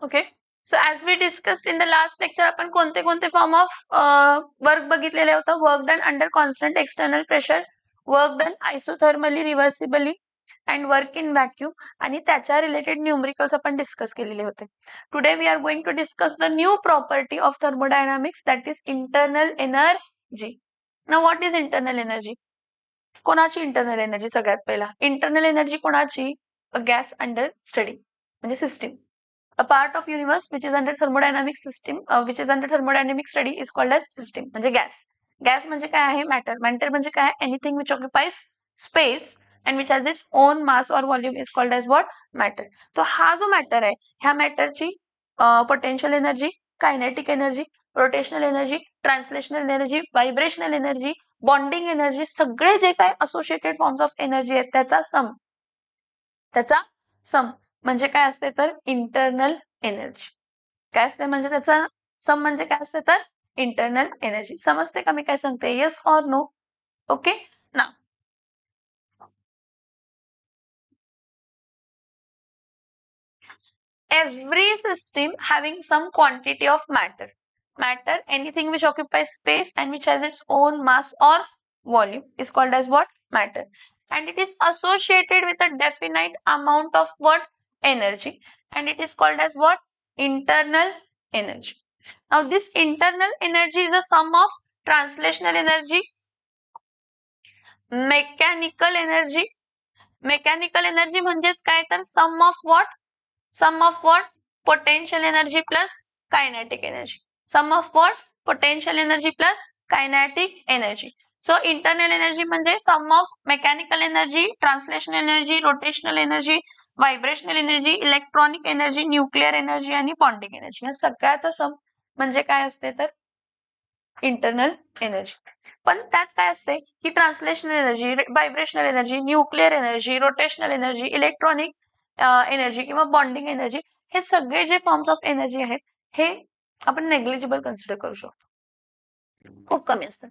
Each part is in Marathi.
Okay. So as we discussed in the last lecture आपण कोणते कोणते फॉर्म ऑफ वर्क बघितलेले होतं. Work done under constant external pressure, work done isothermally reversibly and work in vacuum आणि त्याच्या रिलेटेड न्यूमरिकल्स आपण डिस्कस केलेले होते. Today we are going to discuss the new property of thermodynamics that is internal energy. Now what is internal energy? कोणाची इंटरनल एनर्जी? सगळ्यात पहिला इंटरनल एनर्जी कोणाची? अ गॅस अंडर स्टडी म्हणजे system. A part of universe which is under thermodynamic system, which is under thermodynamic study is called as system. म्हणजे गॅस. गॅस म्हणजे काय आहे? मॅटर. मॅटर म्हणजे काय? Anything which occupies space and which has its own mass or volume is called as what? Matter. तो हा जो मॅटर आहे, ह्या मॅटरची potential energy, kinetic energy, rotational energy, translational energy, vibrational energy, bonding energy, सगळे जे काय असोसिएटेड फॉर्म्स ऑफ एनर्जी आहेत त्याचा सम म्हणजे काय असते तर इंटरनल एनर्जी. काय असते म्हणजे त्याचा सम म्हणजे काय असते तर इंटरनल एनर्जी. समजते का मी काय सांगते? Yes or no? ओके. ना every system having some quantity of matter. Matter, anything which occupies space and which has its own mass or volume is called as what? Matter. And it is associated with a definite amount of what? Energy. And it is called as what? Internal energy. Now this internal energy is a sum of translational energy, mechanical energy. Mechanical energy म्हणजेच काय तर sum of what? Sum of what? Potential energy plus kinetic energy. Sum of what? Potential energy plus kinetic energy. So internal energy म्हणजे sum of mechanical energy, translational energy, rotational energy, vibrational energy, electronic energy, nuclear energy आणि bonding energy. या सगळ्याचा सम म्हणजे काय असते तर इंटरनल एनर्जी. पण त्यात काय असते की translational energy, vibrational energy, nuclear energy, rotational energy, electronic energy किंवा बॉन्डिंग एनर्जी, हे सगळे जे फॉर्म्स ऑफ एनर्जी आहेत हे आपण नेग्लिजिबल कन्सिडर करू शकतो. खूप कमी असतात.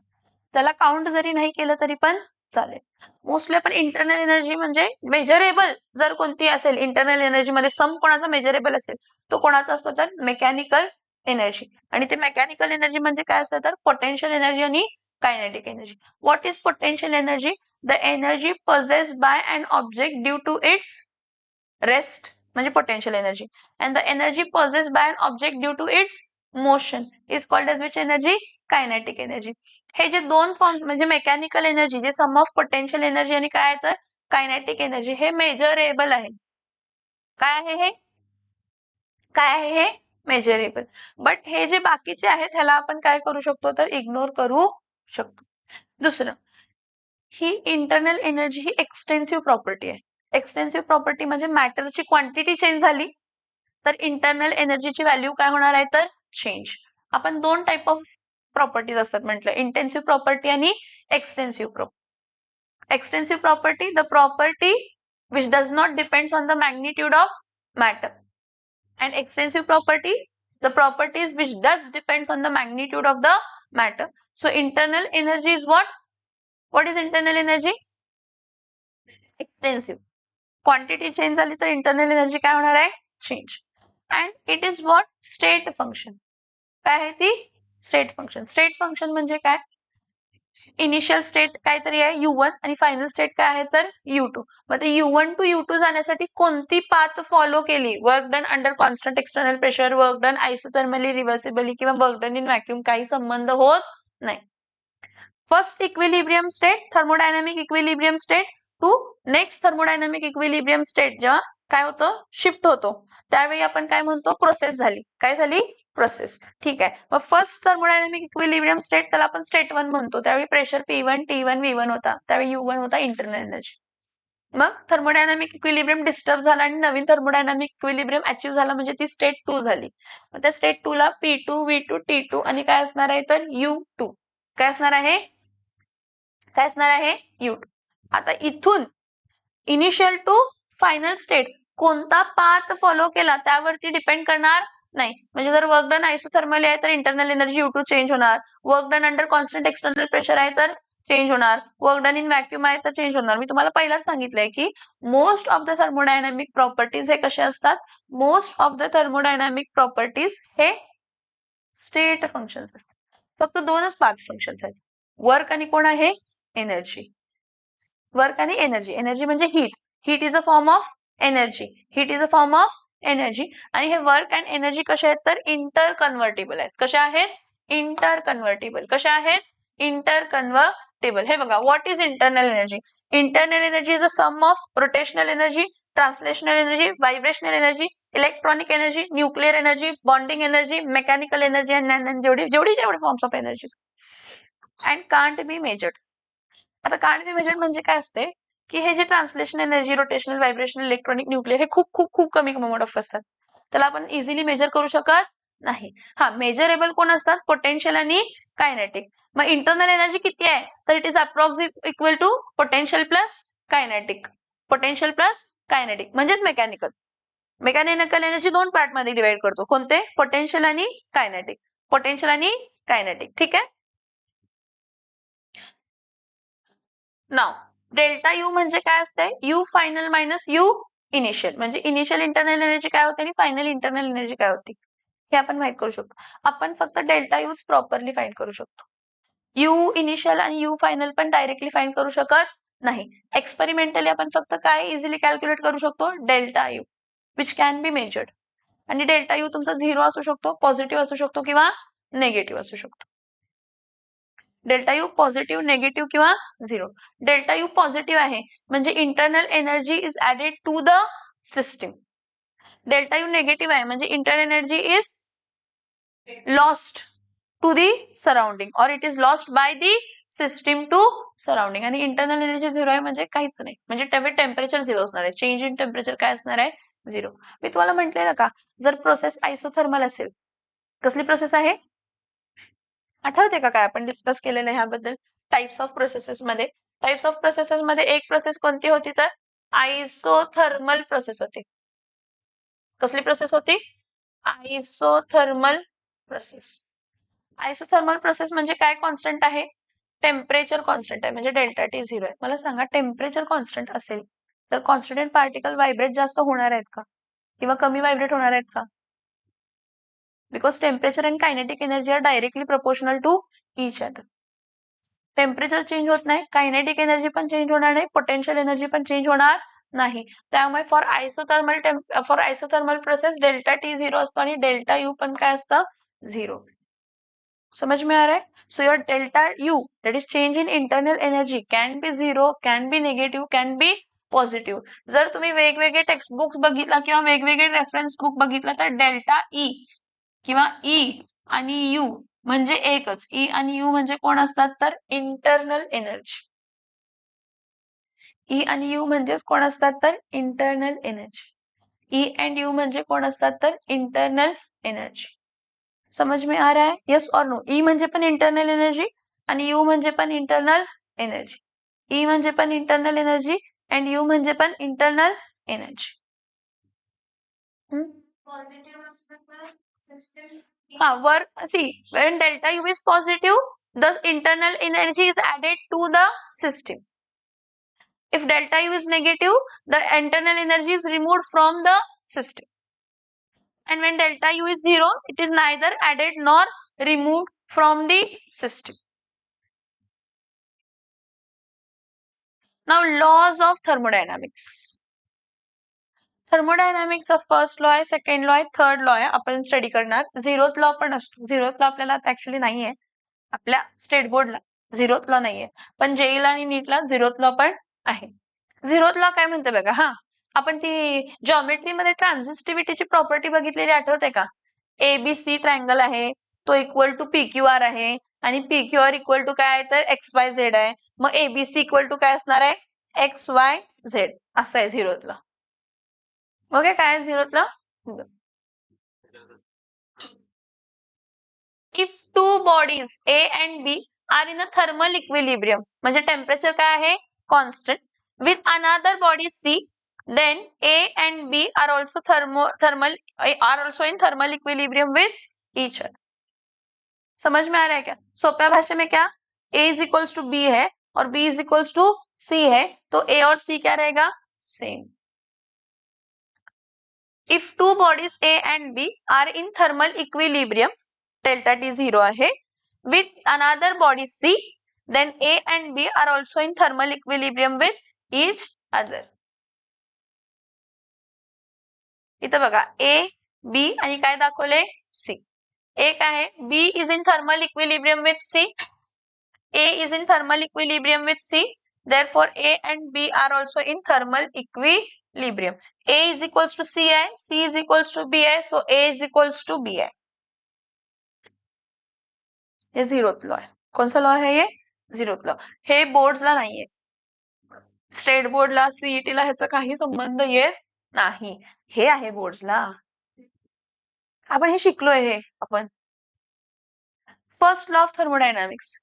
त्याला काउंट जरी नाही केलं तरी पण चालेल. मोस्टली आपण इंटरनल एनर्जी म्हणजे मेजरेबल जर कोणती असेल इंटरनल एनर्जी मध्ये सम कोणाचा मेजरेबल असेल तो कोणाचा असतो तर मेकॅनिकल एनर्जी. आणि ते मेकॅनिकल एनर्जी म्हणजे काय असतं तर पोटेन्शियल एनर्जी आणि kinetic energy. What is potential energy? The energy possessed by an object due to its rest म्हणजे potential energy. And the energy possessed by an object due to its motion is called as which energy? Kinetic energy. हे जे दोन फॉर्म म्हणजे मेकॅनिकल एनर्जी जे सम ऑफ पोटेन्शियल एनर्जी आणि काय तर कायनेटिक एनर्जी हे मेजरेबल आहे. काय आहे हे? काय आहे हे? मेजरेबल. बट हे जे बाकीचे आहेत ह्याला आपण काय करू शकतो तर इग्नोर करू शकतो. दुसरं, ही इंटरनल एनर्जी ही एक्सटेन्सिव्ह प्रॉपर्टी आहे. एक्सटेन्सिव्ह प्रॉपर्टी म्हणजे मॅटरची क्वांटिटी चेंज झाली तर इंटरनल एनर्जीची व्हॅल्यू काय होणार आहे तर चेंज. आपण दोन टाइप ऑफ प्रॉपर्टीज असतात म्हटलं, इंटेन्सिव्ह प्रॉपर्टी आणि extensive property. Extensive property, the property which does not depends on the magnitude of matter. And extensive property, the properties which does depends on the magnitude of the matter. So internal energy is what? What is internal energy? Extensive. Quantity change झाली तर internal energy काय होणार आहे? Change. And it is what? State function. काय आहे ती? State function. State function म्हणजे काय? इनिशियल स्टेट काहीतरी आहे U1 आणि फायनल स्टेट काय आहे तर U2. मग ते U1 टू U2 जाण्यासाठी कोणती पाथ फॉलो केली? Work done under constant external pressure, work done isothermally reversibly किंवा वर्क डन इन व्हॅक्यूम, काही संबंध होत नाही. First equilibrium state, thermodynamic equilibrium state to next thermodynamic equilibrium state जेव्हा काय होतं शिफ्ट होतो त्यावेळी आपण काय म्हणतो प्रोसेस झाली. काय झाली? प्रोसेस. ठीक आहे. मग फर्स्ट थर्मोडायनामिक इक्विलिब्रियम स्टेट त्याला आपण स्टेट 1 म्हणतो. त्यावेळी प्रेशर P1, T1, V1 होता. त्यावेळी U1 होता इंटरनल एनर्जी. मग थर्मोडायनामिक इक्विलिब्रियम डिस्टर्ब झाला आणि नवीन थर्मोडायनामिक इक्विलिब्रियम अचीव्ह झाला म्हणजे ती स्टेट 2 झाली. मग त्या स्टेट 2 ला P2, V2, T2 आणि काय असणार आहे तर U2. काय असणार आहे? काय असणार आहे? U2. आता इथून इनिशियल टू फायनल स्टेट कोणता पाथ फॉलो केला त्यावरती डिपेंड करणार नाही. म्हणजे जर वर्क डन आयसोथर्मली आहे तर इंटरनल एनर्जी U2 चेंज होणार. Work done under constant external pressure आहे तर चेंज होणार, वर्क डन इन व्हॅक्यूम आहे तर चेंज होणार. मी तुम्हाला पहिलाच सांगितलंय की most of the thermodynamic properties हे कसे असतात, most of the thermodynamic properties हे स्टेट फंक्शन्स असतात. फक्त दोनच पाथ फंक्शन्स आहेत, वर्क आणि कोण आहे, एनर्जी. वर्क आणि एनर्जी. एनर्जी म्हणजे heat. Heat is a form of energy. Heat is a form of energy. आणि हे वर्क अँड एनर्जी कशा आहेत तर इंटर कन्व्हर्टेबल आहेत. कशा आहेत, इंटर कन्व्हर्टेबल. कशा आहेत, इंटर कन्व्हर्टेबल. हे बघा, what is internal energy. Internal energy is a sum of rotational energy, translational energy, vibrational energy, electronic energy, nuclear energy, bonding energy, mechanical energy आणि जेवढी forms of energy and can't be measured. आता कांट बी मेजर्ड म्हणजे काय असते की हे जे translation energy, rotational, vibrational, electronic, nuclear हे खूप खूप खूप कमी अमाऊंट ऑफ असतात. त्याला आपण इझिली मेजर करू शकत नाही. हा, मेजरेबल कोण असतात, पोटेन्शियल आणि कायनेटिक. मग इंटरनल एनर्जी किती आहे तर it is approximate equal to potential plus kinetic. Potential plus kinetic म्हणजेच मेकॅनिकल. मेकॅनिकल एनर्जी दोन पार्ट मध्ये डिवाइड करतो, कोणते, पोटेन्शियल आणि कायनेटिक. पोटेन्शियल आणि कायनेटिक. ठीक आहे. नाव डेल्टा यू म्हणजे काय असते, you final minus U initial. म्हणजे इनिशियल इंटरनल एनर्जी काय होते आणि फायनल इंटरनल एनर्जी काय होती हे आपण माहित करू शकतो. आपण फक्त डेल्टा यूच प्रॉपरली फाइंड करू शकतो. यू इनिशियल आणि यू फायनल पण डायरेक्टली फाइंड करू शकत नाही. एक्सपेरिमेंटली आपण फक्त काय इझिली कॅल्क्युलेट करू शकतो, delta you which can be measured. आणि डेल्टा यू तुमचा 0 असू शकतो, पॉझिटिव्ह असू शकतो किंवा नेगेटिव्ह असू शकतो. डेल्टा यू पॉझिटिव्ह, नेगेटिव्ह किंवा 0. डेल्टा यू पॉझिटिव्ह आहे म्हणजे internal energy is added to the system. Delta U negative आहे म्हणजे internal energy is lost to the surrounding और it is lost by the system to surrounding. आणि इंटरनल एनर्जी 0 आहे म्हणजे काहीच नाही, म्हणजे टेम्परेचर 0 असणार आहे. चेंज इन टेम्परेचर काय असणार आहे, 0. मी तुम्हाला म्हटलेलं का, जर प्रोसेस आयसोथर्मल असेल, कसली प्रोसेस आहे आठवते का काय आपण डिस्कस केलेलं ह्याबद्दल, टाइप्स ऑफ प्रोसेसेस मध्ये. टाइप्स ऑफ प्रोसेसेस मध्ये एक प्रोसेस कोणती होती तर आयसोथर्मल प्रोसेस होती. कसली प्रोसेस होती, आयसोथर्मल प्रोसेस. आयसोथर्मल प्रोसेस म्हणजे काय, कॉन्स्टंट आहे, टेम्परेचर कॉन्स्टंट आहे म्हणजे डेल्टा टी 0 आहे. मला सांगा, टेम्परेचर कॉन्स्टंट असेल तर कॉन्स्टंट पार्टिकल व्हायब्रेट जास्त होणार आहेत का किंवा कमी व्हायब्रेट होणार आहेत का, because temperature and kinetic energy are directly proportional to each other. Temperature change होत नाही, कायनेटिक एनर्जी पण चेंज होणार नाही, पोटेन्शियल एनर्जी पण चेंज होणार नाही. त्यामुळे for isothermal process delta T 0 असतो आणि डेल्टा यू पण काय असतं, 0. समझ में आ रहा है. So your delta U that is change in internal energy can be 0, can be negative, can be positive. जर तुम्ही वेगवेगळे टेक्स्ट बुक्स बघितला किंवा वेगवेगळे रेफरन्स बुक बघितला तर डेल्टा ई किंवा ई आणि यू म्हणजे एकच. ई आणि यू म्हणजे कोण असतात तर इंटरनल एनर्जी. ई आणि यू म्हणजेच कोण असतात तर internal energy. E and you म्हणजे कोण असतात तर इंटरनल एनर्जी. समझ में आ रहा है, यस और नो. ई म्हणजे पण इंटरनल एनर्जी आणि यू म्हणजे पण इंटरनल एनर्जी. ई म्हणजे पण इंटरनल एनर्जी अँड यू म्हणजे पण internal energy. Work, see, when delta U is positive, the internal energy is added to the system. If delta U is negative, the internal energy is removed from the system. And when delta U is 0, it is neither added nor removed from the system. Now, laws of thermodynamics. थर्मोडायनामिक्सचा फर्स्ट लॉ आहे, सेकंड लॉ आहे, थर्ड लॉ आहे, आपण स्टडी करणार. 0th लॉ पण असतो. 0th लॉ आपल्याला आता ऍक्च्युअली नाहीये, आपल्या स्टेट बोर्डला 0th लॉ नाहीये, पण जेईला आणि नीटला 0th लॉ पण आहे. 0th लॉ काय म्हणते बघा. हा, आपण ती जॉमेट्रीमध्ये ट्रान्झिस्टिव्हिटीची प्रॉपर्टी बघितलेली आठवते का. एबीसी ट्रायंगल आहे, तो इक्वल टू PQR आहे आणि PQR इक्वल टू काय आहे तर XYZ आहे. मग एबीसी इक्वल टू काय असणार आहे, XYZ असं आहे 0th लॉ. ओके, काय 0th law. If two bodies A and B are in a thermal equilibrium म्हणजे टेम्परेचर काय आहे constant with another body C, then A and B are also in thermal equilibrium with each other. समझ में आ रहा है क्या. सोप्या भाषा में क्या, A is equals to B है और B is equals to C है, तो A और C क्या रहेगा? Same. If two bodies A and B are in thermal equilibrium, delta T 0 आहे, with another body C, then A and B are also in thermal equilibrium with each other. इथं बघा A, B आणि काय दाखवले? C. A काय आहे? B is in thermal equilibrium with C. A is in thermal equilibrium with C. Therefore, A and B are also in thermal equilibrium. A is equals to C आहे, C is equals to B आहे, so A is equals to B आहे. हे झिरोथ लॉ आहे. कोणचा लॉ आहे? हे झिरोथ लॉ. हे बोर्ड्सला नाहीये, स्टेट बोर्डला सीईटीला ह्याचा काही संबंध येत नाही. हे आहे बोर्ड्सला. आपण हे शिकलोय. हे आपण फर्स्ट लॉ ऑफ थर्मोडायनामिक्स.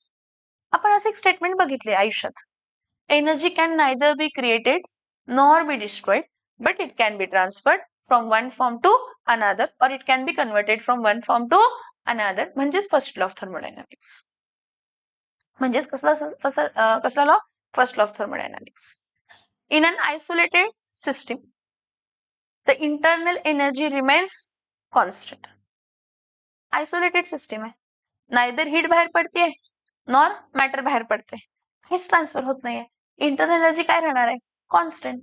आपण असं एक स्टेटमेंट बघितले आयुष्यात. Energy can neither be created nor be destroyed, but it can be transferred from one form to another, और it can be converted from one form to another. म्हणजेच फर्स्ट लॉ ऑफ थर्मोडायनामिक्स. म्हणजेच कसला law? First law of thermodynamics. In an isolated system the internal energy remains constant. Isolated system आहे, नायदर हीट बाहेर पडते नॉर मॅटर बाहेर पडते, काहीच ट्रान्सफर होत नाहीये. इंटरनल एनर्जी काय राहणार आहे? कॉन्स्टंट.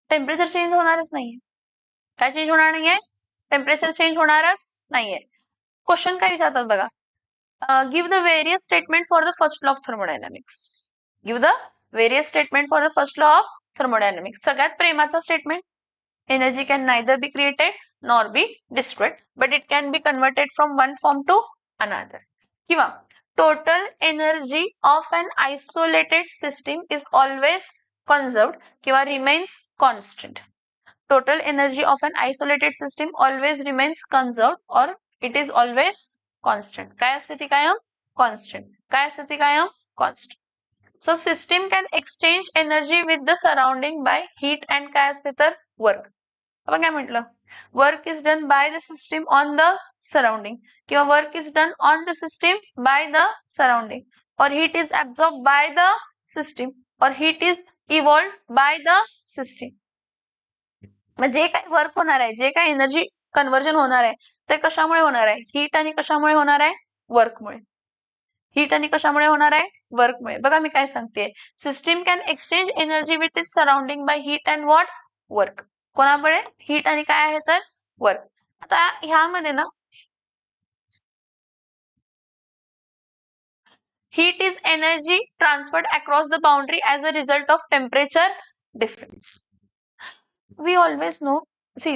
टेम्परेचर चेंज होणारच नाहीये. काय चेंज होणार नाहीये? टेम्परेचर चेंज होणारच नाहीये. क्वेश्चन काय विचारतात बघा, give the various statement for the first law of thermodynamics. Give the various statement for the first law of thermodynamics. सगळ्यात प्रेमाचा statement, energy can neither be created nor be destroyed, but it can be converted from one form to another. किंवा total energy of an isolated system is always conserved किंवा remains constant. Total energy of an isolated system always remains conserved or it is always constant. काय असते ती कायम? Constant. काय असते ती कायम? Constant. So system can exchange energy with the surrounding by heat and काय असते तर work. आपण काय म्हटलं? Work is done by the system on the surrounding किंवा work is done on the system by the surrounding, or heat is absorbed by the system, or heat is evolved by the system. म्हणजे जे काही वर्क होणार आहे, जे काही एनर्जी कन्व्हर्जन होणार आहे, ते कशामुळे होणार आहे? हीट आणि कशामुळे होणार आहे? वर्कमुळे. हीट आणि कशामुळे होणार आहे? वर्कमुळे. बघा मी काय सांगते, system can exchange energy with its surrounding by heat and what? Work. कोणामुळे? हीट आणि काय आहे तर वर्क. आता ह्यामध्ये ना, heat is energy transferred across the boundary as a result of temperature difference. We always know, see,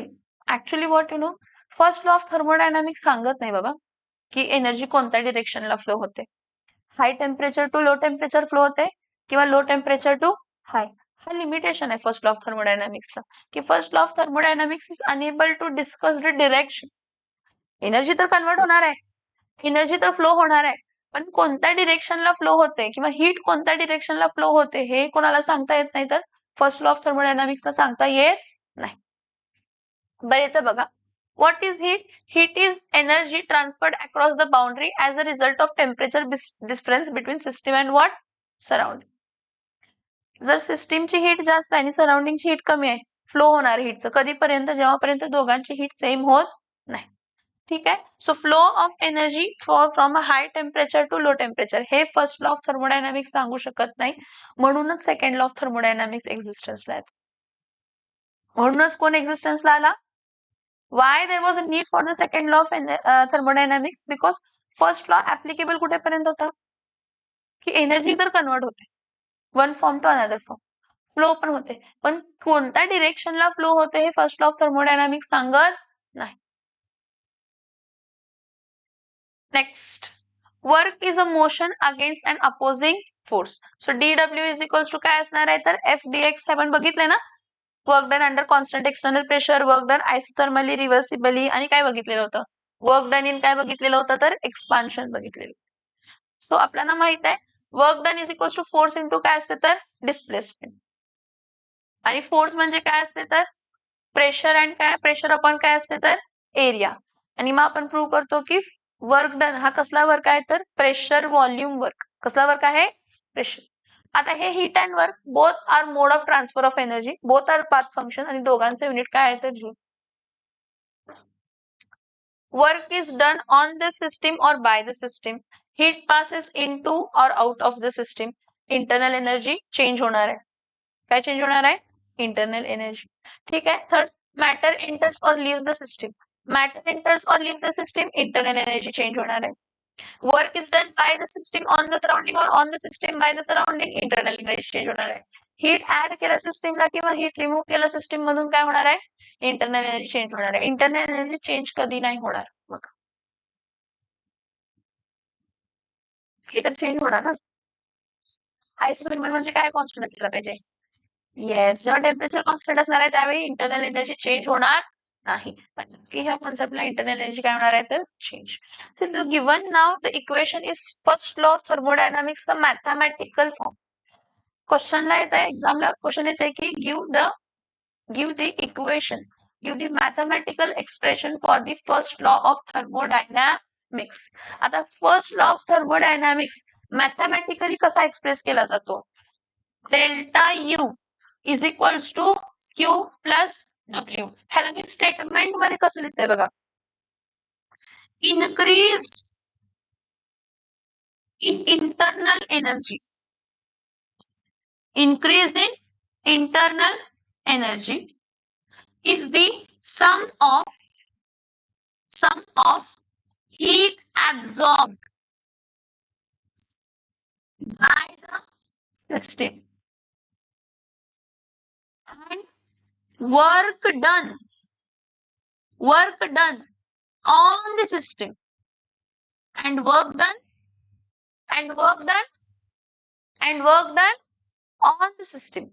actually what you know, first law of thermodynamics सांगत नाही बाबा की एनर्जी कोणत्या डिरेक्शनला फ्लो होते. High temperature to low temperature flow होते किंवा लो टेम्परेचर टू हाय. हा लिमिटेशन आहे फर्स्ट लॉ ऑफ थर्मोडायनामिक्सचा, की first law of thermodynamics is unable to discuss the direction. Energy तर कन्वर्ट होणार आहे, एनर्जी तर फ्लो होणार आहे, पण कोणत्या डिरेक्शनला फ्लो होते किंवा हीट कोणत्या डिरेक्शनला फ्लो होते हे कोणाला सांगता येत नाही, तर फर्स्ट लॉ ऑफ थर्मोडायनामिक्सला सांगता येत नाही. बरं इथं बघा, what is heat? Heat is energy transferred across the boundary as a result of temperature difference between system and what? Surrounding. जर सिस्टीमची हीट जास्त आहे आणि सराउंडिंगची हीट कमी आहे, फ्लो होणार हीटचं कधीपर्यंत? जेव्हापर्यंत दोघांची हीट सेम होत नाही. ठीक आहे. So flow of energy from a high temperature to low temperature हे फर्स्ट लॉ ऑफ थर्मोडायनामिक्स सांगू शकत नाही, म्हणूनच सेकंड लॉ ऑफ थर्मोडायनामिक्स एक्झिस्टन्सला आहे. म्हणूनच कोण एक्झिस्टन्सला आला? Why there was a need for the second law of thermodynamics? Because first law applicable कुठेपर्यंत होता की एनर्जी तर कन्वर्ट होते one form to another form, flow पण होते, पण कोणत्या डिरेक्शनला फ्लो होते हे फर्स्ट लॉ ऑफ थर्मोडायनामिक्स सांगत नाही. Next, work is a motion against and opposing force. So DW is equals to काय असणार आहे तर एफ डी एक्स. आपण बघितलंय ना, work done under constant external pressure, work done isothermally, reversibly, आणि काय बघितलेलं होतं? वर्क डन इन काय बघितलेलं होतं तर एक्सपान्शन बघितलेलं. सो आपल्याला माहित आहे work done is equals to force into काय असते तर डिस्प्लेसमेंट, आणि फोर्स म्हणजे काय असते तर प्रेशर अँड काय? प्रेशर अपॉन काय असते तर एरिया. आणि मग आपण प्रूव्ह करतो की वर्क डन हा कसला वर्क आहे तर प्रेशर व्हॉल्यूम वर्क. कसला वर्क आहे? प्रेशर. आता हे heat and work both are mode of transfer of energy, both are path function आणि दोघांचे युनिट काय आहे तर joule. Work is done on the system और by the system. Heat passes into और out of the system. Internal energy change होणार आहे. काय चेंज होणार आहे? Internal energy. ठीक आहे. थर्ड, मॅटर एंटर्स और leaves the system. Matter enters और leaves the system, internal energy change होणार आहे. Work is done by the system on the surrounding और on the system by the surrounding, internal energy change होणार आहे. हीट ऍड केलं सिस्टीमला किंवा हीट रिमूव्ह केलं सिस्टीम मधून काय होणार आहे? इंटरनल एनर्जी चेंज होणार आहे. इंटरनल एनर्जी चेंज कधी नाही होणार. बघा, हे तर चेंज होणार ना. आयसोथर्मल म्हणजे काय कॉन्स्टंट असायला पाहिजे? येस, जेव्हा टेम्परेचर कॉन्स्टंट असणार आहे त्यावेळी इंटरनल एनर्जी चेंज होणार नाही. पण की ह्या कॉन्सेप्टला इंटरनल एनर्जी काय होणार आहे तर change. So the given now the equation is first law of थर्मोडायनामिक्सचा मॅथमॅटिकल फॉर्म. क्वेश्चनला येत आहे, एक्झामला क्वेश्चन येते की give the equation, give the mathematical expression for the first law of thermodynamics. आता first law of thermodynamics mathematically कसा एक्सप्रेस केला जातो? Delta U is equals to Q plus W. ह्याला मी स्टेटमेंट मध्ये कसं लिहितंय बघा. Increase in internal energy, increase in internal energy is the sum of heat absorbed by the system and work done on the system and work done on the system.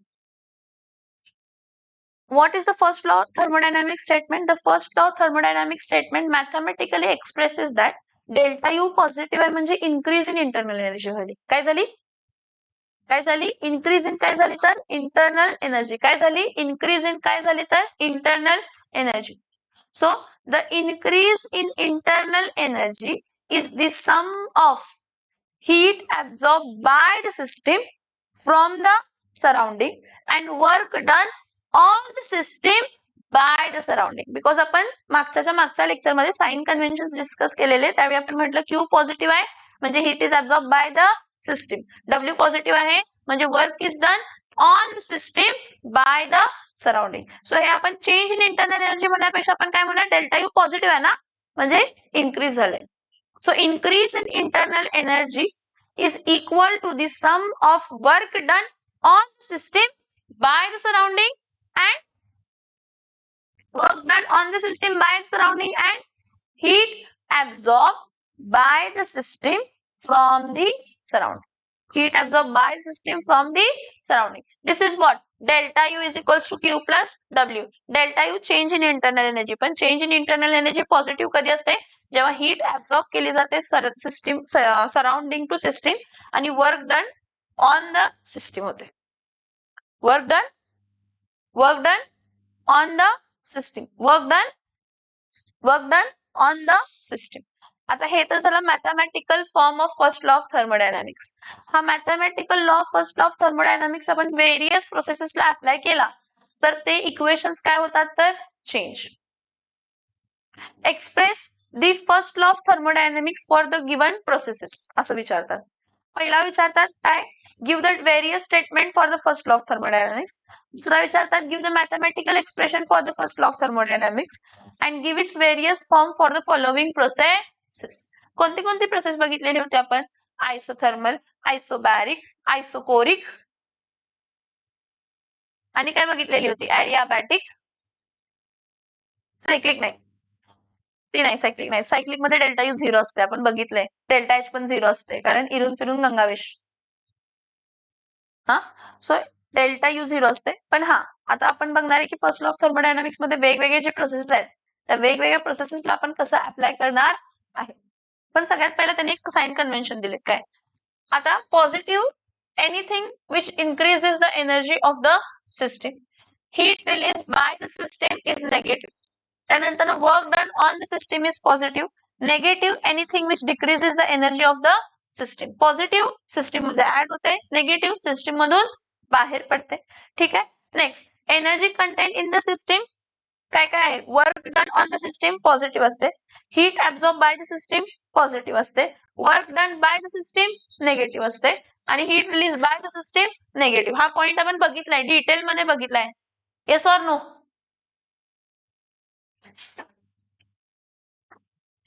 What is the first law of thermodynamic statement? The first law of thermodynamic statement mathematically expresses that delta U positive आहे म्हणजे इन्क्रीज इन इंटरनल एनर्जी झाली. काय झाली? इन्क्रीज इन काय झाली तर इंटरनल एनर्जी. काय झाली? इन्क्रीज इन काय झाली तर internal energy. So the increase in internal energy is the sum of heat absorbed by the system from the surrounding and work done on the system by the surrounding. Because आपण मागच्या लेक्चर मध्ये साइन कन्व्हेन्शन डिस्कस केलेले, त्यावेळी आपण म्हटलं क्यू पॉझिटिव्ह आहे म्हणजे heat is absorb bye the system. W positive आहे म्हणजे work is done on the system by the surrounding. So हे आपण चेंज इन इंटरनल एनर्जी म्हणण्यापेक्षा आपण काय म्हणणार? डेल्टा यू पॉझिटिव्ह आहे ना म्हणजे इन्क्रीज झालंय. So increase in internal energy is equal to the sum of work done on the system by the surrounding and work done on the system by the surrounding and heat absorbed by the system from the surrounding. Heat absorbed by the system from the surrounding. This is what? Delta U is equals to Q plus W. Delta U change in internal energy. पण change in internal energy positive कधी असते? जेव्हा हीट ऍब्सॉर्ब केली जाते सिस्टीम सराउंडिंग टू सिस्टीम आणि work done on the system होते. Work done on the system. Work done on the system. आता हे तर झालं mathematical form of first law of thermodynamics. हा mathematical law of first law of thermodynamics आपण व्हेरियस प्रोसेसेसला अप्लाय केला तर ते इक्वेशन्स काय होतात तर change. Express the first law of thermodynamics for the given processes असं विचारतात. पहिला विचारतात काय? Give the various statement for the first law of thermodynamics. दुसरा विचारतात give the mathematical expression for the first law of thermodynamics and give it's various form for the following processes. कोणती प्रोसेस बघितलेली होती आपण? आयसोथर्मल, आयसोबॅरिक, आयसोकोरिक आणि काय बघितलेली होती? ॲडियाबॅटिक. सायक्लिक नाही, ती नाही. सायक्लिक नाही. सायक्लिक मध्ये डेल्टा यू 0 असते, आपण बघितलंय. डेल्टा एच पण 0 असते कारण इरून फिरून गंगावेश. हा, सो डेल्टा यू 0 असते. पण हा, आता आपण बघणार आहे की फर्स्ट लॉ ऑफ थर्मोडायनामिक्स मध्ये वेगवेगळे जे प्रोसेसेस आहेत त्या वेगवेगळ्या प्रोसेसेसला आपण कसं अप्लाय करणार आहे. पण सगळ्यात पहिला त्यांनी एक साइन कन्व्हेन्शन दिले. काय? आता positive anything which increases the energy of the system. Heat release by the system is negative. त्यानंतर work done on the system is positive. Negative anything which decreases the energy of the system. Positive system मध्ये ऍड होते, निगेटिव्ह सिस्टीम मधून बाहेर पडते. ठीक आहे. Next, energy content in the system काय काय आहे? Work done on the system positive असते, heat absorb by the system positive असते, work done by the system negative असते आणि heat release by the system negative. हा पॉइंट आपण बघितलाय, डिटेल मध्ये बघितलाय. Yes or no?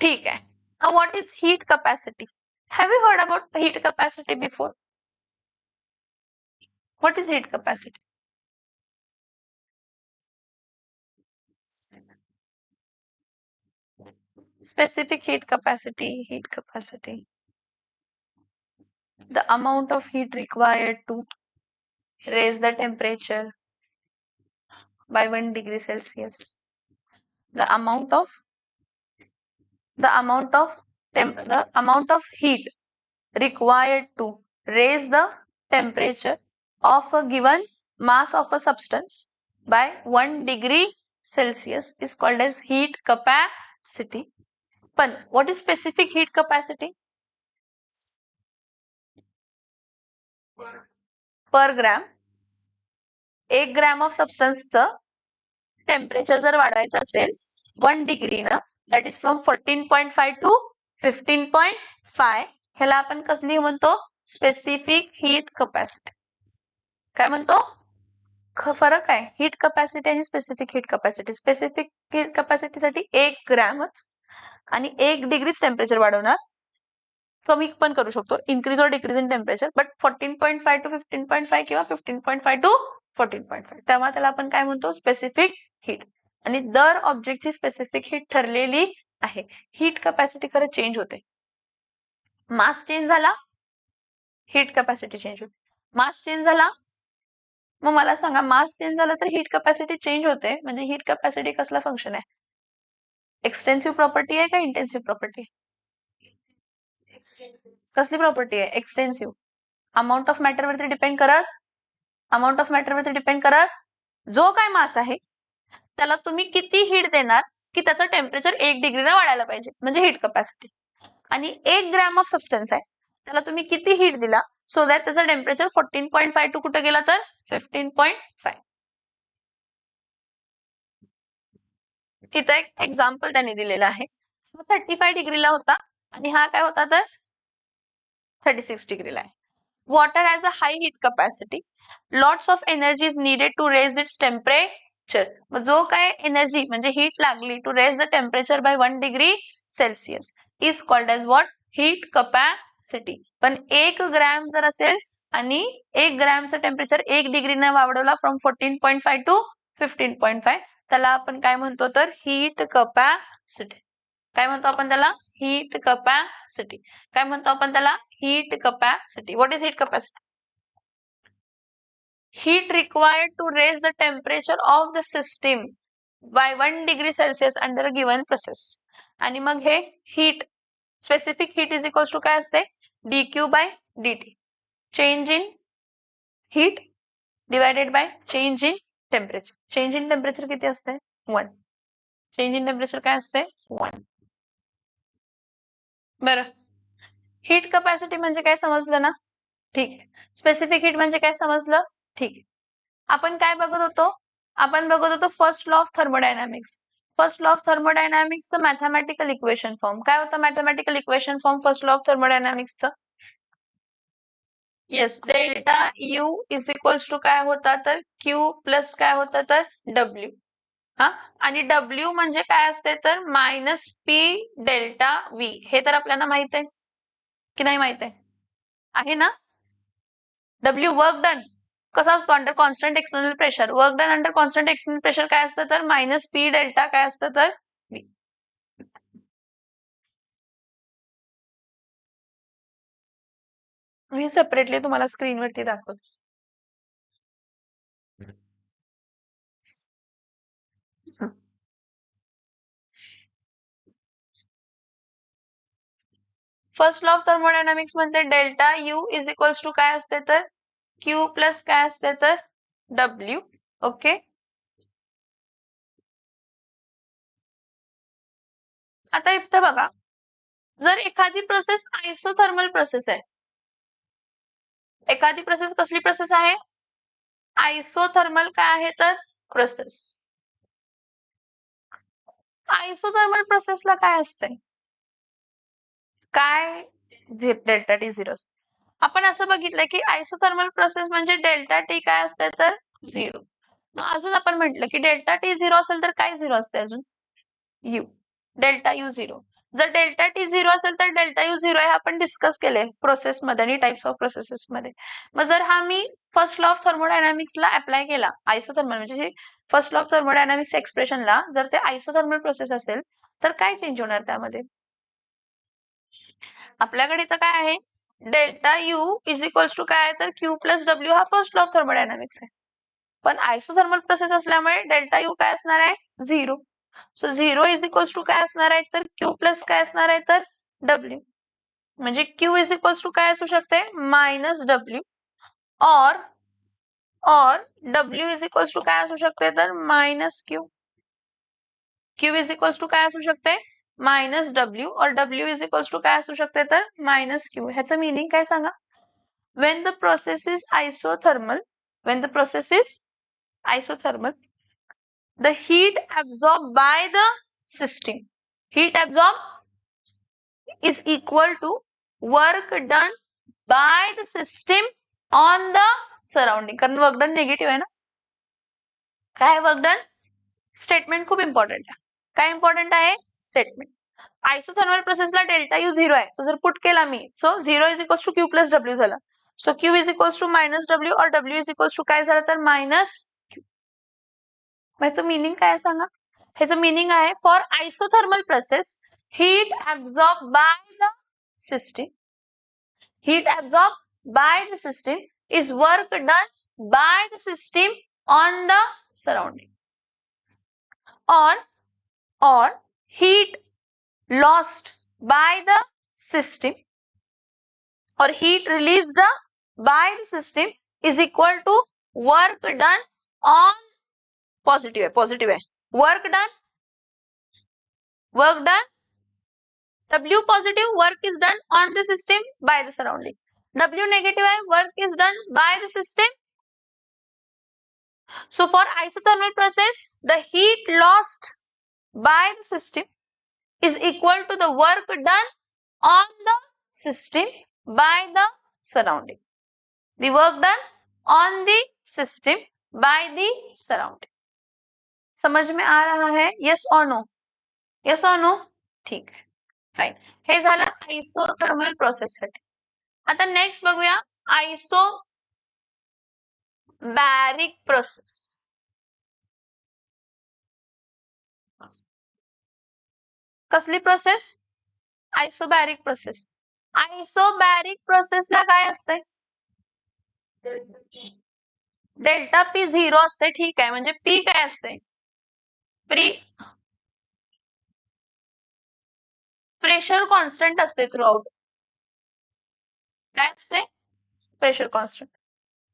ठीक आहे. Now what is heat capacity? Have you heard about heat capacity before? What is heat capacity? Specific heat capacity. The amount of heat required to raise the temperature by 1 degree Celsius. The amount of heat required to raise the temperature of a given mass of a substance by 1 degree Celsius is called as heat capacity. But what is specific heat capacity? Per gram, 1 gram of सबस्टन्सचं टेम्परेचर जर वाढवायचं असेल 1 डिग्री ना, दॅट इज फ्रॉम 14.5 टू 15.5, ह्याला आपण कसली म्हणतो? Specific heat capacity. काय म्हणतो? फरक आहे हीट कपॅसिटी आणि specific heat capacity. Specific heat कपॅसिटीसाठी 1 ग्रॅमच आणि 1 डिग्रीच टेम्परेचर वाढवणार, कमी पण करू शकतो, increase or decrease in temperature, but 14.5 to 15.5 किंवा 15.5 टू 14.5, तेव्हा त्याला आपण काय म्हणतो? Specific heat. आणि दर ऑब्जेक्टची स्पेसिफिक हीट ठरलेली आहे. हीट कपॅसिटी खरं चेंज होते, मास चेंज झाला हीट कपॅसिटी चेंज होते. मास चेंज झाला, मग मला सांगा, मास चेंज झाला तर हीट कपॅसिटी चेंज होते, म्हणजे हीट कपॅसिटी कसला फंक्शन आहे? एक्सटेन्सिव्ह प्रॉपर्टी आहे का इंटेन्सिव्ह प्रॉपर्टी? कसली प्रॉपर्टी आहे? एक्सटेन्सिव्ह. अमाऊंट ऑफ मॅटर वरती डिपेंड करत, जो काय मास आहे त्याला तुम्ही किती हीट देणार की त्याचं टेम्परेचर 1 डिग्रीला वाढायला पाहिजे, म्हणजे हीट कपॅसिटी. आणि 1 ग्रॅम ऑफ सबस्टन्स आहे, त्याला तुम्ही किती हीट दिला सो दॅट त्याचं टेम्परेचर 14.5 टू कुठे गेला तर 15.5. इथं एक एक्झाम्पल त्यांनी दिलेलं आहे. 35 डिग्रीला होता आणि हा काय होता तर 36 डिग्रीला आहे. Water has a high heat capacity. Lots of energy is needed to raise its temperature. जो काय एनर्जी म्हणजे हीट लागली to raise the temperature by 1 degree Celsius is called as what? Heat capacity. पण 1 ग्रॅम जर असेल आणि 1 ग्रॅमचं टेम्परेचर 1 डिग्रीने वाढवला फ्रॉम 14.5 टू 15.5, त्याला आपण काय म्हणतो तर हीट कपॅसिटी. काय म्हणतो आपण त्याला? Heat capacity. काय म्हणतो आपण त्याला? Heat capacity. What is heat capacity? Heat required to raise the temperature of the system by 1 degree Celsius under a given process. आणि मग हे heat, specific heat is equals to काय असते? dq by dt. Change in heat divided by change in temperature. Change in temperature किती असते? 1. चेंज इन टेम्परेचर काय असते? 1. बरं, हीट कपॅसिटी म्हणजे काय समजलं ना? ठीक आहे. स्पेसिफिक हीट म्हणजे काय समजलं? ठीक आहे. आपण काय बघत होतो? आपण बघत होतो first law of thermodynamics. First law of थर्मोडायनामिक्सचं मॅथमॅटिकल इक्वेशन फॉर्म काय होतं? Mathematical equation form first law of थर्मोडायनामिक्सचं? Yes, delta U is equals to काय होता तर क्यू प्लस काय होता तर डब्ल्यू. हा, आणि डब्ल्यू म्हणजे काय असते तर मायनस पी डेल्टा व्ही. हे तर आपल्याला माहित आहे की नाही माहित आहे? आहे ना? डब्ल्यू वर्क डन कसा असतो? Under constant external pressure. Work done under constant external pressure काय असतं तर मायनस पी डेल्टा काय असतं तर व्ही. मी सेपरेटली तुम्हाला स्क्रीनवरती दाखवतो. फर्स्ट लॉ ऑफ थर्मोडायनामिक्स मध्ये delta U is equals to काय असते तर क्यू प्लस काय असते तर डब्ल्यू. ओके, आता इथं बघा, जर एखादी प्रोसेस आयसोथर्मल प्रोसेस आहे, एखादी प्रोसेस कसली प्रोसेस आहे, आयसोथर्मल काय आहे तर प्रोसेस. आयसोथर्मल प्रोसेसला काय असते, काय डेल्टा टी झिरो असते. आपण असं बघितलं की आयसोथर्मल प्रोसेस म्हणजे डेल्टा टी काय असते तर झिरो. अजून आपण म्हटलं की डेल्टा टी झिरो असेल तर काय झिरो असते अजून, यू, डेल्टा यू झिरो. जर डेल्टा टी झिरो असेल तर डेल्टा यू झिरो आहे, आपण डिस्कस केले प्रोसेसमध्ये आणि टाइप्स ऑफ प्रोसेसेस मध्ये. मग जर हा मी फर्स्ट लॉ ऑफ थर्मोडायनामिक्सला अप्लाय केला, आयसोथर्मल म्हणजे फर्स्ट लॉ ऑफ थर्मोडायनामिक्स एक्सप्रेशनला जर ते आयसोथर्मल प्रोसेस असेल तर काय चेंज होणार त्यामध्ये, आपल्याकडे इथं काय आहे, delta U is equals to काय आहे तर क्यू प्लस डब्ल्यू हा फर्स्ट लॉ ऑफ थर्मोडायनामिक्स आहे. पण आयसोथर्मल प्रोसेस असल्यामुळे डेल्टा यू काय असणार आहे, zero. So zero is equals to काय असणार आहे तर क्यू प्लस काय असणार आहे तर डब्ल्यू. म्हणजे क्यू इज इक्वल्स टू काय असू शकते मायनस डब्ल्यू, और डब्ल्यू इज इक्वल्स टू काय असू शकते तर minus Q. Q is equals to काय असू शकते मायनस डब्ल्यू, और डब्ल्यू इज इक्वल्स टू काय असू शकते तर मायनस क्यू. ह्याचं मिनिंग काय सांगा. when the process is isothermal, when the process is isothermal, the heat absorbed by the system, heat absorbed is equal to work done by the system on the surrounding. कारण वर्क डन निगेटिव्ह आहे ना, काय वर्क डन, स्टेटमेंट खूप इम्पॉर्टंट आहे. काय इम्पॉर्टंट आहे, स्टेटमेंट. आयसोथर्मल प्रोसेसला डेल्टा यू झिरो आहे, तो जर पुट केला मी, so zero is equals to Q plus W झाला. So Q is equals to minus W और डब्ल्यू इज इक्वल्स टू काय झालं तर मायनस क्यू. ह्याचं मिनिंग काय सांगा, ह्याचं मिनिंग आहे for isothermal process heat absorbed by the system, heat absorbed by the system is work done by the system on the surrounding, or heat lost by the system or heat released by the system is equal to work done on positive है work done W positive, work is done on the system by the surrounding. W negative है work is done by the system. So for isothermal process the heat lost by the system is equal to the work done on the system by the surrounding. The work done on the system by the surrounding. समझ में आ रहा है, yes or no? yes or no? ठीक है, फाइन. हे झालं आयसोथर्मल प्रोसेस साठी. आता नेक्स्ट बघूया आयसोबॅरिक प्रोसेस. कसली प्रोसेस, आयसोबॅरिक प्रोसेस. आयसोबॅरिक प्रोसेसला काय असते, डेल्टा पी झिरो असते. ठीक आहे, म्हणजे पी काय असते, प्रेशर कॉन्स्टंट असते थ्रू आउट. काय असते, प्रेशर कॉन्स्टंट,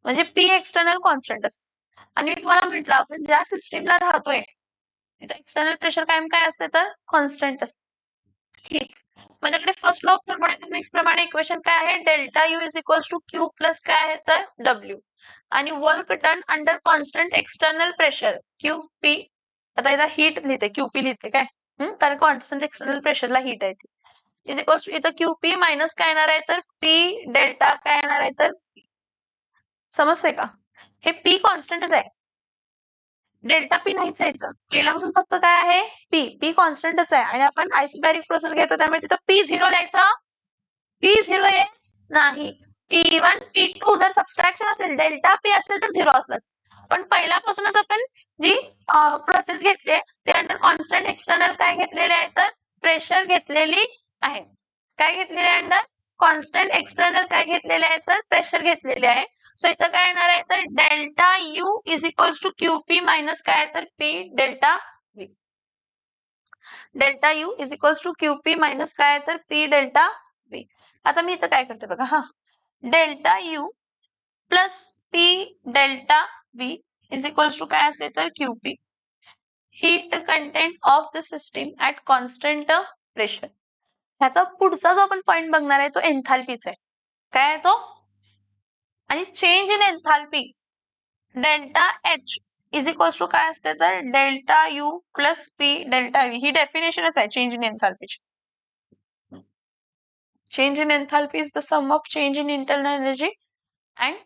म्हणजे पी एक्सटर्नल कॉन्स्टंट असते. आणि मी तुम्हाला म्हटलं आपण ज्या सिस्टीमला राहतोय तिथे एक्सटर्नल प्रेशर कायम काय असते तर कॉन्स्टंट असते. ठीक, माझ्याकडे फर्स्ट लॉ ऑफ थर्मोडायनामिक्स प्रमाणे इक्वेशन काय आहे, delta U is equals to Q plus काय आहे तर डब्ल्यू, आणि work done under constant external pressure Q P. आता इथं हीट लिहिते, क्यूपी लिहिते काय, कारण कॉन्स्टंट एक्सटर्नल प्रेशरला हीट आहे ती, इज इक्वल्स टू इथं क्यूपी मायनस काय येणार आहे तर पी डेल्टा काय येणार आहे तर, समजते का, हे पी कॉन्स्टंटच आहे, डेल्टा पी नाहीच यायचं, केल्यापासून फक्त काय आहे पी कॉन्स्टंटच आहे. आणि आपण आयसोबॅरिक प्रोसेस घेतो त्यामुळे तिथं पी झिरो लिहायचं, पी झिरो आहे नाही, P1 P2 जर सबस्ट्रॅक्शन असेल डेल्टा पी असेल तर झिरो असलं. पण पहिल्यापासूनच आपण जी प्रोसेस घेतली ते अंडर कॉन्स्टंट एक्सटर्नल काय घेतलेले आहे तर प्रेशर घेतलेली आहे. काय घेतलेले आहे अंडर कॉन्स्टंट एक्सटर्नल काय घेतलेले आहे तर प्रेशर घेतलेले आहे. सो इथं काय येणार आहे तर delta U is equals to QP minus काय तर P delta V. Delta U is equals to QP minus काय तर पी डेल्टा व्ही. आता मी इथं काय करते बघा, हा delta U plus P delta V is equals to काय असते तर QP, heat content of the system at constant pressure. ह्याचा पुढचा जो आपण पॉइंट बघणार आहे तो एन्थाल्पीचा आहे. काय आहे तो? आणि change in enthalpy delta H is equals to काय असते तर delta U plus P delta V. ही डेफिनेशनच आहे चेंज इन एन्थाल्पीची. Change in enthalpy is the sum of change in internal energy and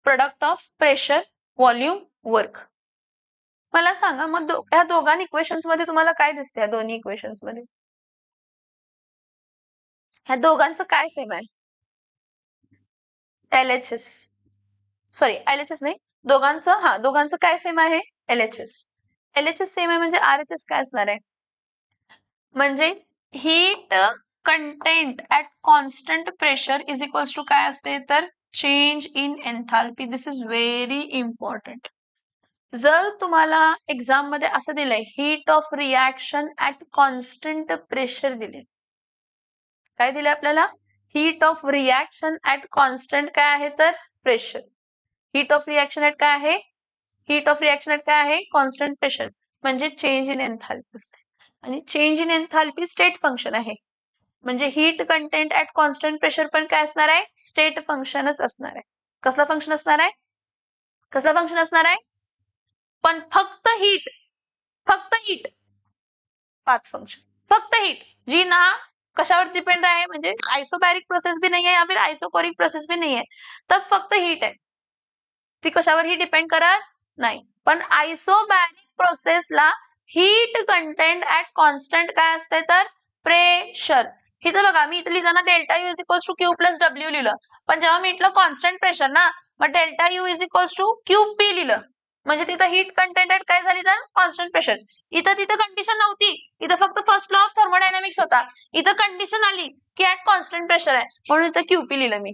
product of pressure, volume, work. मला सांगा मग ह्या दोघांनी इक्वेशन्स मध्ये तुम्हाला काय दिसते? या दोन्ही इक्वेशन्स मध्ये ह्या दोघांचं काय सेम आहे? LHS. सॉरी LHS नाही, दोघांचं काय सेम आहे? LHS. LHS सेम आहे म्हणजे RHS काय असणार आहे? म्हणजे heat content at constant pressure is equals to काय असते तर change in enthalpy. This is very important. जर तुम्हाला एक्झाम मध्ये असं दिलंय heat of reaction at constant pressure दिले, काय दिले आपल्याला? Heat of reaction at constant काय आहे तर pressure. Heat of reaction at काय आहे? हीट ऑफ रिॲक्शन ऍट काय आहे? Constant pressure. म्हणजे चेंज इन एन्थाल्पी असते. आणि change in enthalpy state function आहे. म्हणजे heat content at constant pressure पण काय असणार आहे? स्टेट फंक्शनच असणार आहे. कसला फंक्शन असणार आहे? कसला फंक्शन असणार आहे? पण फक्त हीट पाथ फंक्शन, फक्त हीट जी ना कशावर डिपेंड आहे म्हणजे आइसोबॅरिक प्रोसेस भी नाही आहे या फिर आइसोकोरिक प्रोसेस भी नाही आहे, तर फक्त हीट आहे. ती कशावरही डिपेंड करत नाही. पण आइसोबॅरिक प्रोसेसला हीट कंटेंट ऍट कॉन्स्टंट काय असते तर प्रेशर. इथं बघा मी इथं लिहिताना delta U is equals to Q plus W लिहिलं, पण जेव्हा मी इथलं कॉन्स्टंट प्रेशर ना मग delta U is equals to Q P लिहिलं, म्हणजे तिथं हीट कंटेंट ऍट काय झाली तर कॉन्स्टंट प्रेशर. तिथं कंडिशन नव्हती, इथं फक्त फर्स्ट लॉ ऑफ थर्मोडायनामिक्स होता. इथं कंडिशन आली की ऍट कॉन्स्टंट प्रेशर आहे म्हणून इथं क्यूपी लिहिलं मी.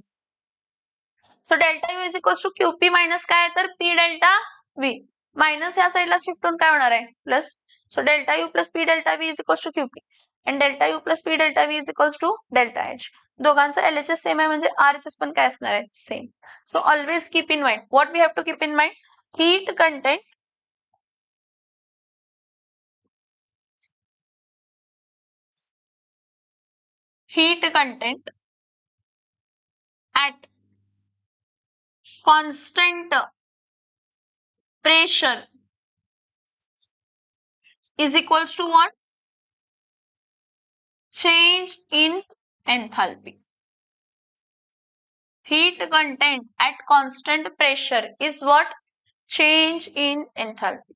So delta U is equals to QP minus काय तर पी डेल्टा व्ही. मायनस या साईडला शिफ्ट होऊन काय होणार आहे plus. So delta U plus P delta V is equals to QP and delta U plus P delta V is equals to delta H. दोघांचा LHS सेम आहे म्हणजे RHS पण काय असणार आहे? Same. So always keep in mind what we have to keep in mind. Heat content at constant pressure is equals to what? Change in enthalpy. Heat content at constant pressure is what? Change in enthalpy.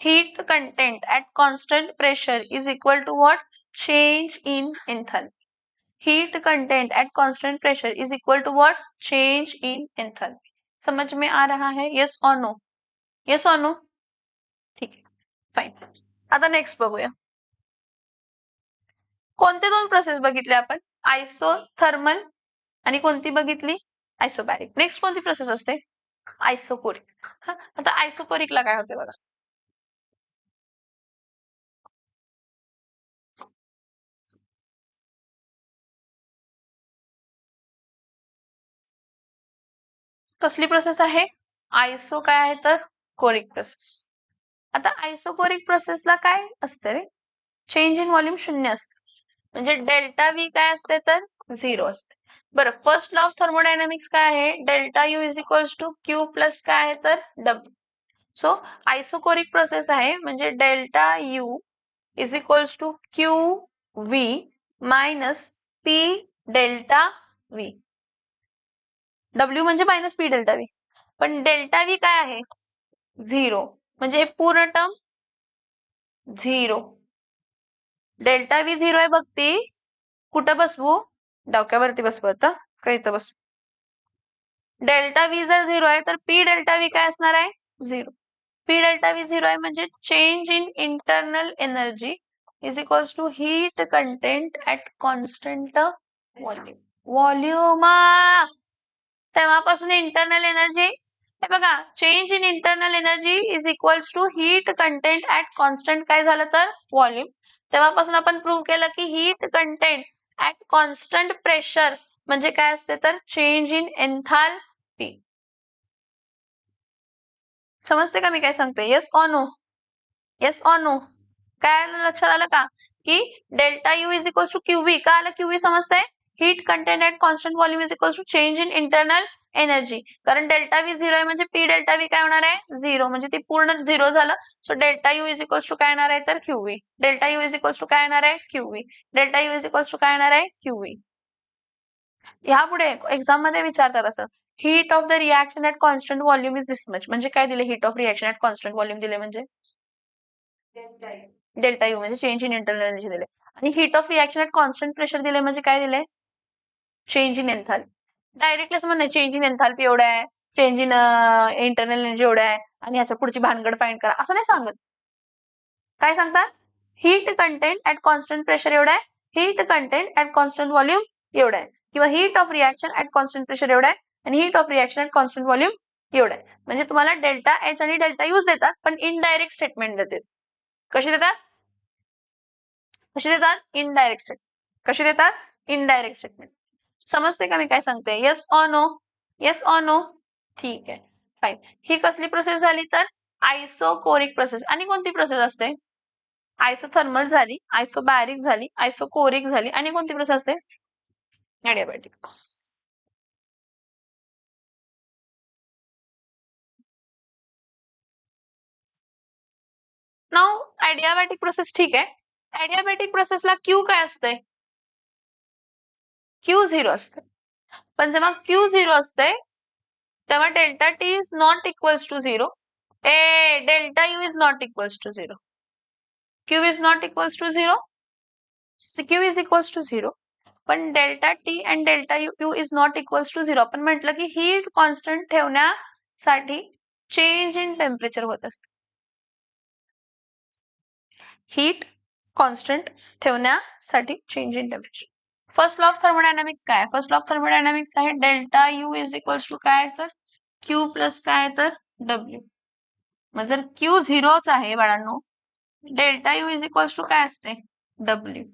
Heat content at constant pressure is equal to what? Change in enthalpy. Heat content at constant pressure is equal to what? Change in enthalpy. समझ में आ रहा है? Yes or no? Yes or no? ठीक आहे, फाईन. आता नेक्स्ट बघूया. कोणते दोन प्रोसेस बघितले आपण? आयसोथर्मल आणि कोणती बघितली? आयसोबॅरिक. नेक्स्ट कोणती प्रोसेस असते? आयसोकोरिक. आता आयसोकोरिकला काय होते बघा. कसली प्रोसेस आहे? आयसो काय आहे तर कोरिक प्रोसेस. आता आयसोकोरिक प्रोसेसला काय असते रे? चेंज इन व्हॉल्यूम 0 असते. म्हणजे डेल्टा व्ही काय असते तर 0 असते. बरं, फर्स्ट लॉ ऑफ थर्मोडायनामिक्स काय आहे? Delta U is equals to Q plus काय आहे तर डब्ल्यू. सो आयसोकोरिक प्रोसेस आहे म्हणजे delta U is equals to Q V minus P delta V. W म्हणजे मायनस पी डेल्टा व्ही, पण डेल्टा व्ही काय आहे? 0. म्हणजे हे पूर्ण टर्म 0. डेल्टा व्ही 0 आहे बघती. कुठं बसवू? डोक्यावरती बसवू आता का इथं बसवू? डेल्टा व्ही जर 0 आहे तर पी डेल्टा व्ही काय असणार आहे? 0. पी डेल्टा व्ही 0 आहे म्हणजे change in internal energy is equals to heat content at constant volume. Volume तेव्हापासून इंटरनल एनर्जी हे बघा, change in internal energy is equals to heat content at constant काय झालं तर व्हॉल्यूम. तेव्हापासून आपण प्रूव्ह केलं की heat content at constant pressure म्हणजे काय असते तर चेंज इन एन्थाल्पी. समजते का मी काय सांगते? Yes or no? Yes or no? काय लक्षात आलं का? कि delta U is equal to Q V. का आला क्यूबी समजताय? Heat content at constant volume is equal to change in internal energy. कारण डेल्टा व्ही 0 आहे म्हणजे पी डेल्टा व्ही काय होणार आहे? 0. म्हणजे ती पूर्ण 0 झालं. So delta U is equal to काय येणार आहे? तर Q V. Delta U is equal to काय येणार आहे? Q V. Delta U is equal to काय येणार आहे? क्यूव्ही. यापुढे एक्झाम मध्ये विचारतात असं, heat of the reaction at constant volume is this much. म्हणजे काय दिले? Heat of reaction at constant volume दिले म्हणजे डेल्टा यू म्हणजे चेंज इन इंटरनल एनर्जी दिले. आणि heat of reaction at constant pressure दिले म्हणजे काय दिले? Change in enthalpy. डायरेक्टली असं म्हणणं चेंज इन एन्थाल्पी एवढं आहे, चेंज इन इंटरनल एनर्जी एवढं आहे आणि ह्याच्या पुढची भानगड फाइंड करा असं नाही सांगत. काय सांगतात? Heat content at constant pressure एवढं आहे, heat content at constant volume एवढं आहे, किंवा heat of reaction at constant pressure एवढं आहे आणि heat of reaction at constant volume एवढं आहे. म्हणजे तुम्हाला डेल्टा एच आणि डेल्टा यूज देतात, पण इनडायरेक्ट स्टेटमेंट देतात. कशी देतात? कशी देतात? Indirect statement. कशी देतात? Indirect statement. समजते का मी काय सांगते? Yes or no? Yes or no? ठीक आहे, फाईन. ही कसली प्रोसेस झाली? तर आयसोकोरिक प्रोसेस. आणि कोणती प्रोसेस असते? आयसोथर्मल झाली, आयसोबॅरिक झाली, आयसोकोरिक झाली, आणि कोणती प्रोसेस असते? ॲडियाबॅटिक. नाउ ॲडियाबॅटिक प्रोसेस ठीक आहे. ॲडियाबॅटिक प्रोसेसला क्यू काय असते? क्यू 0 असते. पण जेव्हा क्यू 0 असते तेव्हा delta T is not equals to 0. Delta U is not equals to 0. Q is not equals to 0. Q is equals to 0. पण delta T and delta U is not equals to 0. आपण म्हटलं की हीट कॉन्स्टंट ठेवण्यासाठी चेंज इन टेम्परेचर होत असते. हीट कॉन्स्टंट ठेवण्यासाठी change in temperature. First law of thermodynamics काय? फर्स्ट लॉ ऑफ थर्मोडायनामिक्स आहे delta U is equals to काय? तर क्यू प्लस काय? तर डब्ल्यू. मग जर क्यू 0च आहे बाळांनो, delta U is equals to काय असते? डब्ल्यू.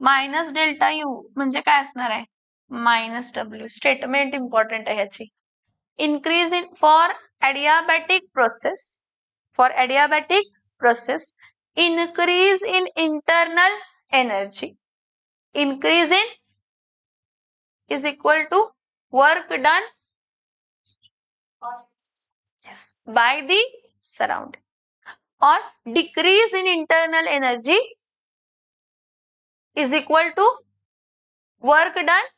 मायनस डेल्टा यू म्हणजे काय असणार आहे? Minus W. स्टेटमेंट इम्पॉर्टंट आहे ह्याची. Increase in for adiabatic process increase in internal energy. Increase in is equal to work done by the surrounding, or decrease in internal energy is equal to work done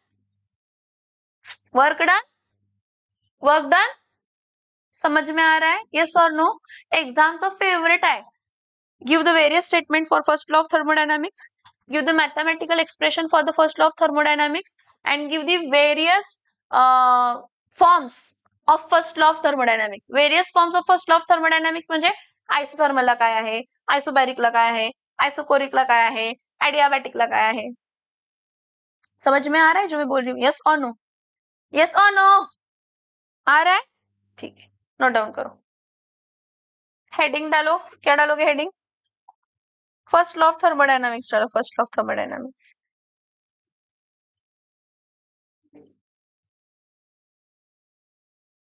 समझ में आ रहा है? yes or no? एग्जाम चा फेवरेट आहे. Give the various statement for first law of thermodynamics, give the mathematical expression for the first law of thermodynamics, and give the various forms of first law of thermodynamics. Various forms of first law of thermodynamics म्हणजे आयसोथर्मल ला काय आहे, आयसोबॅरिक ला काय आहे, आयसोकोरिक ला काय आहे, एडियाबॅटिक ला काय आहे. समझ में आ रहा है जो मैं बोल रही हूँ? यस और नो? यस और नो? आ रहा है? ठीक है, नोट डाउन करो. हेडिंग डालो. क्या डालोगे heading? First law of thermodynamics डालो. First law of thermodynamics.